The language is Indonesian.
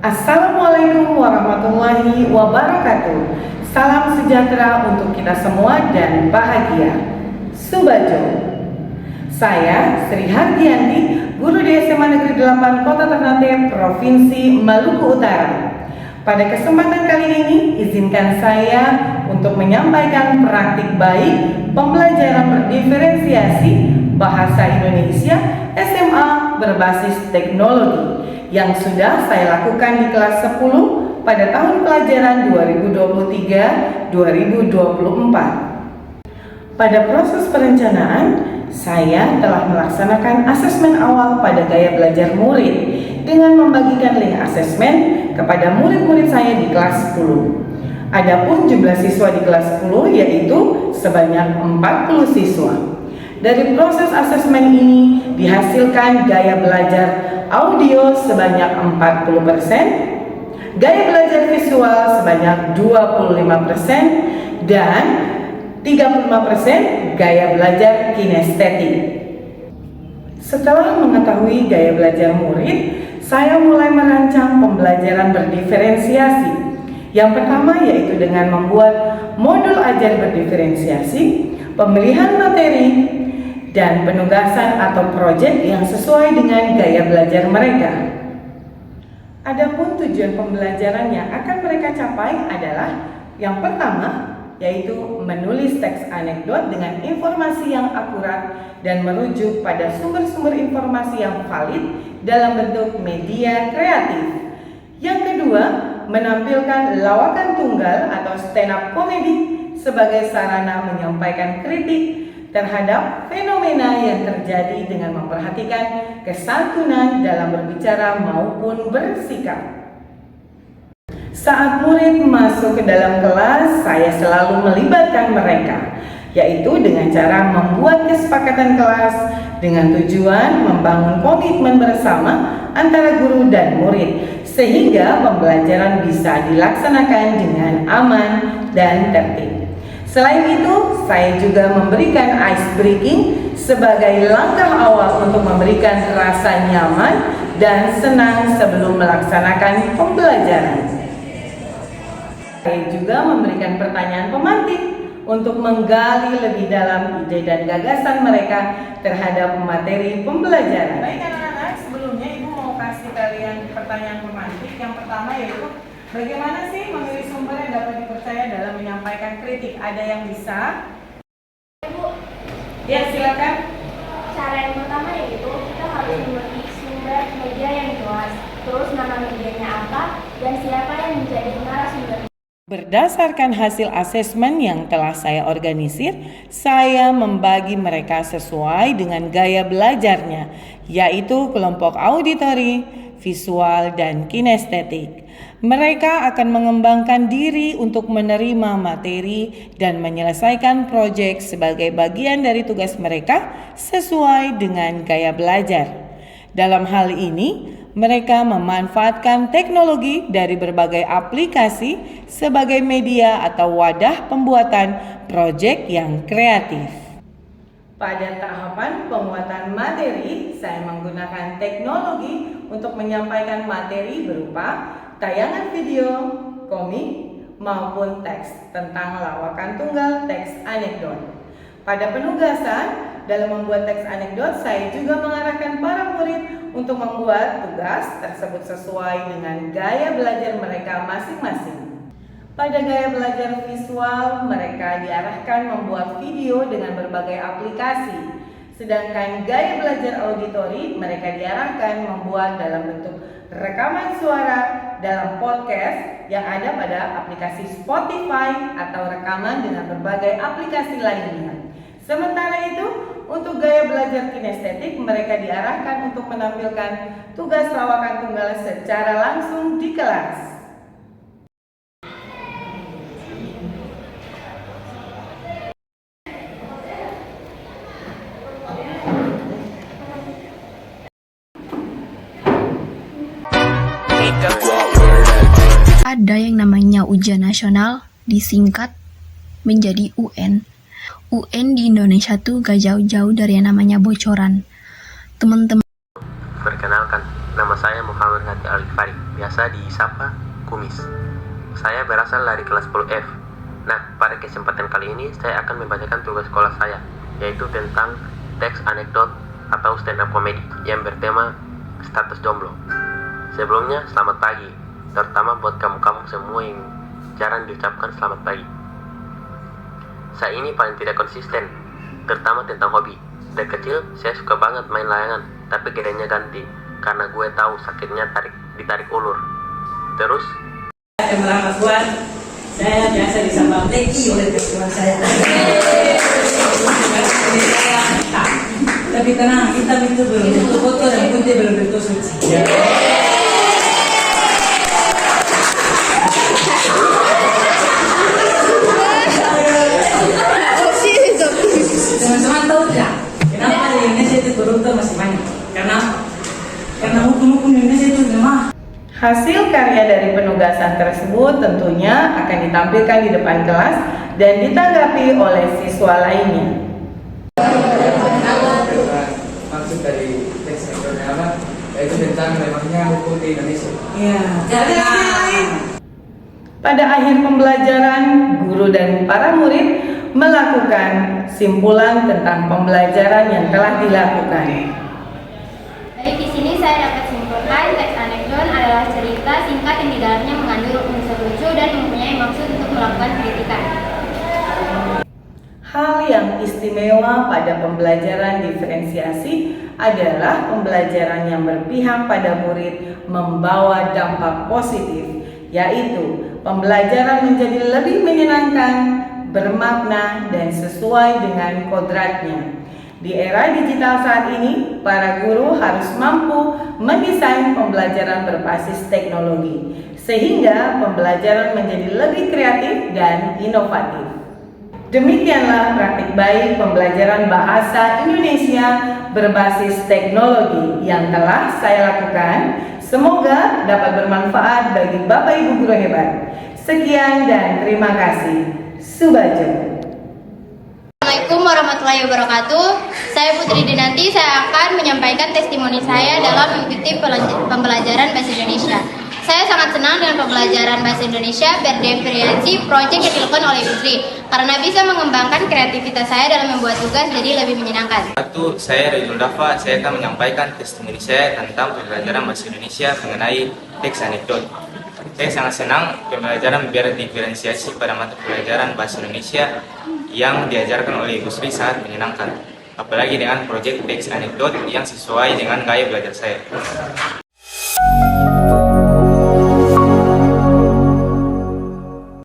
Assalamualaikum warahmatullahi wabarakatuh. Salam sejahtera untuk kita semua dan bahagia. Subajo. Saya Sri Hardianti, guru di SMA Negeri 8 Kota Ternate, Provinsi Maluku Utara. Pada kesempatan kali ini, izinkan saya untuk menyampaikan praktik baik pembelajaran berdiferensiasi Bahasa Indonesia SMA berbasis teknologi yang sudah saya lakukan di kelas 10 pada tahun pelajaran 2023-2024. Pada proses perencanaan, saya telah melaksanakan asesmen awal pada gaya belajar murid dengan membagikan link asesmen kepada murid-murid saya di kelas 10. Adapun jumlah siswa di kelas 10 yaitu sebanyak 40 siswa. Dari proses asesmen ini dihasilkan gaya belajar audio sebanyak 40%, gaya belajar visual sebanyak 25%, dan 35% gaya belajar kinestetik. Setelah mengetahui gaya belajar murid, saya mulai merancang pembelajaran berdiferensiasi. Yang pertama yaitu dengan membuat modul ajar berdiferensiasi, pemilihan materi, dan penugasan atau proyek yang sesuai dengan gaya belajar mereka. Adapun tujuan pembelajaran yang akan mereka capai adalah yang pertama, yaitu menulis teks anekdot dengan informasi yang akurat dan merujuk pada sumber-sumber informasi yang valid dalam bentuk media kreatif. Yang kedua, menampilkan lawakan tunggal atau stand up comedy sebagai sarana menyampaikan kritik terhadap fenomena yang terjadi dengan memperhatikan kesantunan dalam berbicara maupun bersikap. Saat murid masuk ke dalam kelas, saya selalu melibatkan mereka, yaitu dengan cara membuat kesepakatan kelas dengan tujuan membangun komitmen bersama antara guru dan murid, sehingga pembelajaran bisa dilaksanakan dengan aman dan tertib. Selain itu, saya juga memberikan ice breaking sebagai langkah awal untuk memberikan rasa nyaman dan senang sebelum melaksanakan pembelajaran. Saya juga memberikan pertanyaan pemantik untuk menggali lebih dalam ide dan gagasan mereka terhadap materi pembelajaran. Baik anak-anak, sebelumnya Ibu mau kasih kalian pertanyaan pemantik. Yang pertama yaitu, bagaimana sih memilih sumber yang dapat dipercaya dalam menyampaikan kritik? Ada yang bisa? Ibu, Ya, silakan. cara yang pertama yaitu kita harus memiliki sumber media yang jelas. Terus nama medianya apa dan siapa yang menjadi narasumber. Berdasarkan hasil asesmen yang telah saya organisir, saya membagi mereka sesuai dengan gaya belajarnya, yaitu kelompok auditori, visual, dan kinestetik. Mereka akan mengembangkan diri untuk menerima materi dan menyelesaikan proyek sebagai bagian dari tugas mereka sesuai dengan gaya belajar. Dalam hal ini, mereka memanfaatkan teknologi dari berbagai aplikasi sebagai media atau wadah pembuatan proyek yang kreatif. Pada tahapan pembuatan materi, saya menggunakan teknologi untuk menyampaikan materi berupa tayangan video, komik, maupun teks tentang lawakan tunggal teks anekdot. Pada penugasan, dalam membuat teks anekdot, saya juga mengarahkan para murid untuk membuat tugas tersebut sesuai dengan gaya belajar mereka masing-masing. Pada gaya belajar visual, mereka diarahkan membuat video dengan berbagai aplikasi. Sedangkan gaya belajar auditori, mereka diarahkan membuat dalam bentuk rekaman suara dalam podcast yang ada pada aplikasi Spotify atau rekaman dengan berbagai aplikasi lainnya. Sementara itu, untuk gaya belajar kinestetik, mereka diarahkan untuk menampilkan tugas lawakan tunggal secara langsung di kelas. Ada yang namanya ujian nasional, disingkat menjadi UN. UN di Indonesia tuh gak jauh-jauh dari yang namanya bocoran. Teman-teman, Perkenalkan, nama saya Muhammad Hati Alifari, biasa disapa Kumis. Saya berasal dari kelas 10F. Nah, pada kesempatan kali ini saya akan membacakan tugas sekolah saya, yaitu tentang teks anekdot atau stand up comedy yang bertema status jomblo. Sebelumnya, selamat pagi, terutama buat kamu-kamu semua yang jarang diucapkan selamat pagi. Saya ini paling tidak konsisten, terutama tentang hobi. Dari kecil, saya suka banget main layangan, tapi gedenya ganti, karena gue tahu sakitnya ditarik ulur. Terus, Selamat buat saya biasa disapa Teki oleh teman saya. Tapi tenang, kita itu belum tentu kotor dan putih belum tentu suci. Teman-teman tahu tidak? Kenapa di Indonesia itu koruptor masih banyak? Karena hukum-hukum di Indonesia itu lemah. Hasil karya dari penugasan tersebut tentunya akan ditampilkan di depan kelas dan ditanggapi oleh siswa lainnya. Maksud dari teks anekdotnya apa? Yaitu tentang lemahnya hukum di Indonesia. Ya, Pada akhir pembelajaran, guru dan para murid melakukan simpulan tentang pembelajaran yang telah dilakukan. Baik, di sini saya dapat simpulkan teks anekdot adalah cerita singkat yang di dalamnya mengandung unsur lucu dan mempunyai maksud untuk melakukan kritikan. Hal yang istimewa pada pembelajaran diferensiasi adalah pembelajaran yang berpihak pada murid membawa dampak positif, yaitu pembelajaran menjadi lebih menyenangkan, bermakna, dan sesuai dengan kodratnya. Di era digital saat ini, para guru harus mampu mendesain pembelajaran berbasis teknologi, sehingga pembelajaran menjadi lebih kreatif dan inovatif. Demikianlah praktik baik pembelajaran bahasa Indonesia berbasis teknologi yang telah saya lakukan. Semoga dapat bermanfaat bagi Bapak Ibu guru hebat. Sekian dan terima kasih. Subajo. Assalamualaikum warahmatullahi wabarakatuh. Saya Putri Dinanti, saya akan menyampaikan testimoni saya dalam mengikuti pembelajaran Bahasa Indonesia. Saya sangat senang dengan pembelajaran Bahasa Indonesia berdiferensiasi proyek yang dilakukan oleh Putri, karena bisa mengembangkan kreativitas saya dalam membuat tugas jadi lebih menyenangkan. Saya Rizul Dafa, saya akan menyampaikan testimoni saya tentang pembelajaran Bahasa Indonesia mengenai teks anekdot. Saya sangat senang pembelajaran berdiferensiasi pada mata pelajaran Bahasa Indonesia yang diajarkan oleh Ibu Sri sangat menyenangkan, apalagi dengan proyek teks anekdot yang sesuai dengan gaya belajar saya.